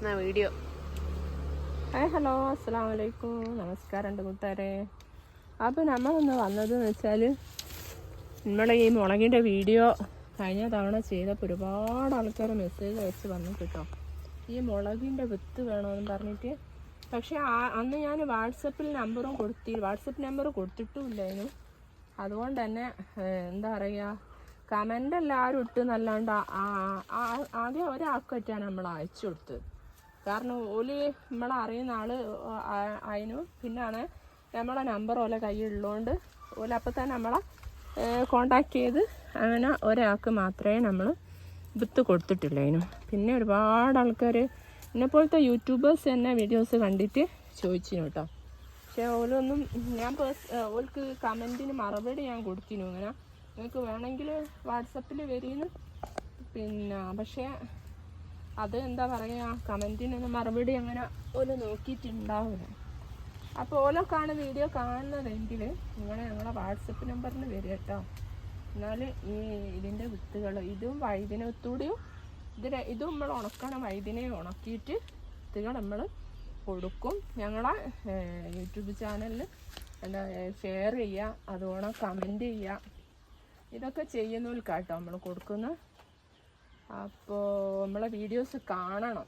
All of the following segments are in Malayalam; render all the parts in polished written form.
വീഡിയോ. ഹായ് ഹലോ അസ്സലാമു അലൈക്കും, നമസ്കാരം ഉണ്ട് കൂട്ടുകാരെ. അപ്പോൾ നമ്മളൊന്ന് വന്നതെന്ന് വെച്ചാൽ നമ്മളെ ഈ മുളകിൻ്റെ വീഡിയോ കഴിഞ്ഞ തവണ ചെയ്തപ്പോൾ ഒരുപാട് ആൾക്കാർ മെസ്സേജ് അയച്ച് വന്നു കേട്ടോ, ഈ മുളകിൻ്റെ വിത്ത് വേണമെന്ന് പറഞ്ഞിട്ട്. പക്ഷേ അന്ന് ഞാൻ വാട്സപ്പ് നമ്പർ കൊടുത്തിട്ടുമില്ലായിരുന്നു. അതുകൊണ്ട് തന്നെ എന്താ പറയുക, കമൻ്റ് എല്ലാവരും ഇട്ട് എന്നല്ലാണ്ട് ആദ്യം ഒരാൾക്കായിട്ടാണ് നമ്മൾ അയച്ചു കൊടുത്തത്. കാരണം ഓല് നമ്മളെ അറിയുന്ന ആൾ അതിനും പിന്നാണ് നമ്മളെ നമ്പർ ഓലെ കയ്യിലുള്ളതുകൊണ്ട് ഓല അപ്പം തന്നെ നമ്മളെ കോണ്ടാക്ട് ചെയ്ത് അങ്ങനെ ഒരാൾക്ക് മാത്രമേ നമ്മൾ വിത്ത് കൊടുത്തിട്ടില്ല അതിനും. പിന്നെ ഒരുപാട് ആൾക്കാർ എന്നെപ്പോലത്തെ യൂട്യൂബേഴ്സ് തന്നെ വീഡിയോസ് കണ്ടിട്ട് ചോദിച്ചിരുന്നു കേട്ടോ. പക്ഷേ ഓലൊന്നും ഓൾക്ക് കമൻറ്റിന് മറുപടി ഞാൻ കൊടുത്തിരുന്നു, ഇങ്ങനെ നിങ്ങൾക്ക് വേണമെങ്കിൽ വാട്സപ്പിൽ വരുന്നു. പിന്നെ പക്ഷേ അത് എന്താ പറയുക, കമൻറ്റിനൊന്നും മറുപടി അങ്ങനെ ഓല് നോക്കിയിട്ടുണ്ടാവില്ല. അപ്പോൾ ഓലൊക്കെയാണ് വീഡിയോ കാണുന്നതെങ്കിൽ ഞങ്ങളെ വാട്സപ്പ് നമ്പറിന് വരിക കേട്ടോ. എന്നാൽ ഇതിൻ്റെ വിത്തുകൾ, ഇതും വഴുതിന വിത്തൂടെയും ഇതും നമ്മൾ ഉണക്കണം. വഴുതിനെ ഉണക്കിയിട്ട് വിത്തുകൾ നമ്മൾ കൊടുക്കും. ഞങ്ങളെ യൂട്യൂബ് ചാനലിൽ എന്താ ഷെയർ ചെയ്യുക, അതുപോലെ കമൻറ്റ് ചെയ്യുക, ഇതൊക്കെ ചെയ്യുന്നവർക്കാട്ടോ നമ്മൾ കൊടുക്കുന്നത്. അപ്പോൾ നമ്മളെ വീഡിയോസ് കാണണം,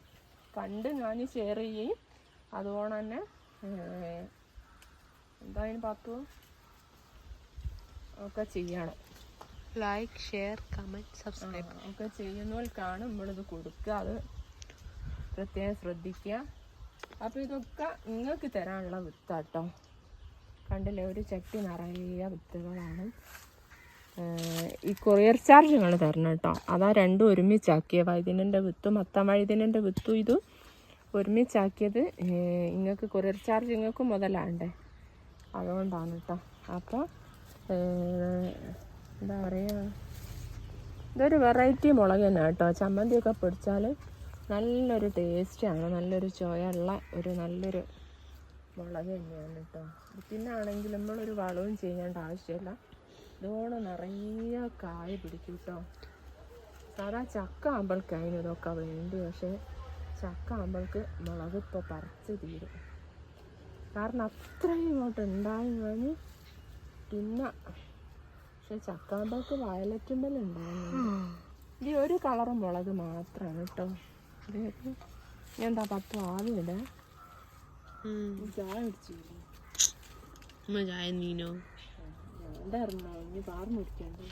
കണ്ട് ഞാൻ ഷെയർ ചെയ്യും. അതുപോലെ തന്നെ എന്തായാലും പാത്തു ഒക്കെ ചെയ്യണം. ലൈക്ക്, ഷെയർ, കമൻറ്റ്, സബ്സ്ക്രൈബ് ഒക്കെ ചെയ്യുന്നവർക്കാണ് നമ്മളിത് കൊടുക്കുക. അത് പ്രത്യേകം ശ്രദ്ധിക്കുക. അപ്പോൾ ഇതൊക്കെ നിങ്ങൾക്ക് തരാനുള്ള വിത്താട്ടോ. കണ്ടില്ലേ, ഒരു ചട്ടി നിറയെ വിത്തുകളാണ്. ഈ കൊറിയർ ചാർജ് നിങ്ങൾ തരണം കേട്ടോ. അതാ രണ്ടും ഒരുമിച്ചാക്കിയ വഴുതിനൻ്റെ വിത്തും വഴുതിനൻ്റെ വിത്തും ഇതും ഒരുമിച്ചാക്കിയത്. നിങ്ങൾക്ക് കൊറിയർ ചാർജ് നിങ്ങൾക്ക് മുതലാണ്ടേ, അതുകൊണ്ടാണ് കേട്ടോ. അപ്പോൾ എന്താ പറയുക, ഇതൊരു വെറൈറ്റി മുളക് തന്നെ കേട്ടോ. ചമ്മന്തിയൊക്കെ പൊടിച്ചാൽ നല്ലൊരു ടേസ്റ്റാണ്, നല്ലൊരു ചോയുള്ള നല്ലൊരു മുളക് തന്നെയാണ് കേട്ടോ. പിന്നെ ആണെങ്കിൽ നമ്മളൊരു വളവും ചെയ്യേണ്ട ആവശ്യമില്ല. ഇതോടെ നിറയെ കായ പിടിക്കും കേട്ടോ. സാധാ ചക്ക ആമ്പൾക്ക് അതിന് ഇതൊക്കെ വേണ്ടി, പക്ഷേ ചക്ക ആമ്പൾക്ക് മുളക് ഇപ്പോൾ പറിച്ച് തീരും. കാരണം അത്രയും ഇങ്ങോട്ട് ഉണ്ടായി കഴിഞ്ഞ്. പിന്നെ പക്ഷെ ചക്കാമ്പൾക്ക് വയലറ്റുമ്പൽ ഉണ്ടാകുന്നുണ്ട്. ഈ ഒരു കളറ് മുളക് മാത്രമാണ് കേട്ടോ. ഇതിലേക്ക് ഞാൻ എന്താ 10 ആവില്ല ചായ അടിച്ചില്ല. ചായ നീനോ എന്തായിരുന്നു ഇനി പാർന്ന് കുടിക്കണ്ടേ?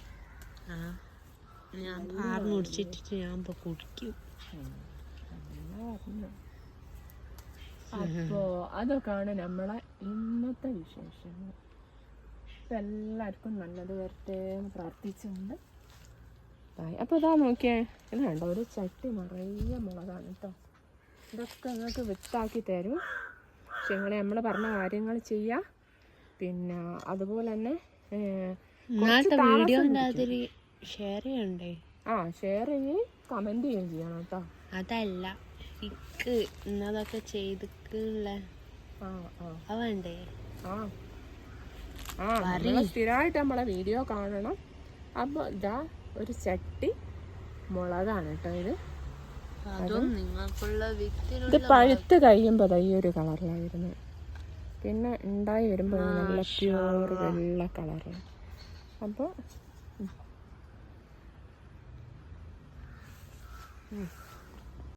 ഞാൻ പാർന്ന് കുടിച്ചിട്ട് ഞാൻ ഇപ്പോൾ കുടിക്കും. അപ്പോൾ അതൊക്കെയാണ് നമ്മളെ ഇന്നത്തെ വിശേഷങ്ങൾ. ഇപ്പം എല്ലാവർക്കും നല്ലത് വരട്ടെ എന്ന് പ്രാർത്ഥിച്ചുകൊണ്ട് അപ്പോൾ ഇതാ നോക്കിയേ, ഇത് വേണ്ട ഒരു ചട്ടി നിറയെ മുളകാണ് കേട്ടോ. ഇതൊക്കെ നിങ്ങൾക്ക് വിത്താക്കി തരും. പക്ഷെ നമ്മൾ പറഞ്ഞ കാര്യങ്ങൾ ചെയ്യുക. പിന്നെ അതുപോലെ തന്നെ ഷെയർ ചെയ്യണ്ടേ? ഷെയർ ചെയ്യുകയും കമൻറ്റ് ചെയ്യുകയും ചെയ്യണം കേട്ടോ. അതല്ല ഇന്നതൊക്കെ ചെയ്തിട്ടുള്ള വേണ്ടേ? സ്ഥിരമായിട്ട് നമ്മളെ വീഡിയോ കാണണം. അപ്പോൾ ഇതാ ഒരു ചട്ടി മുളകാണ് കേട്ടോ. ഇത് പഴുത്ത് കഴിയുമ്പോൾ ഈ ഒരു കളറിലായിരുന്നു. പിന്നെ ഉണ്ടായി വരുമ്പോൾ നല്ല പ്യൂർ വെള്ള കളറാണ്. അപ്പോൾ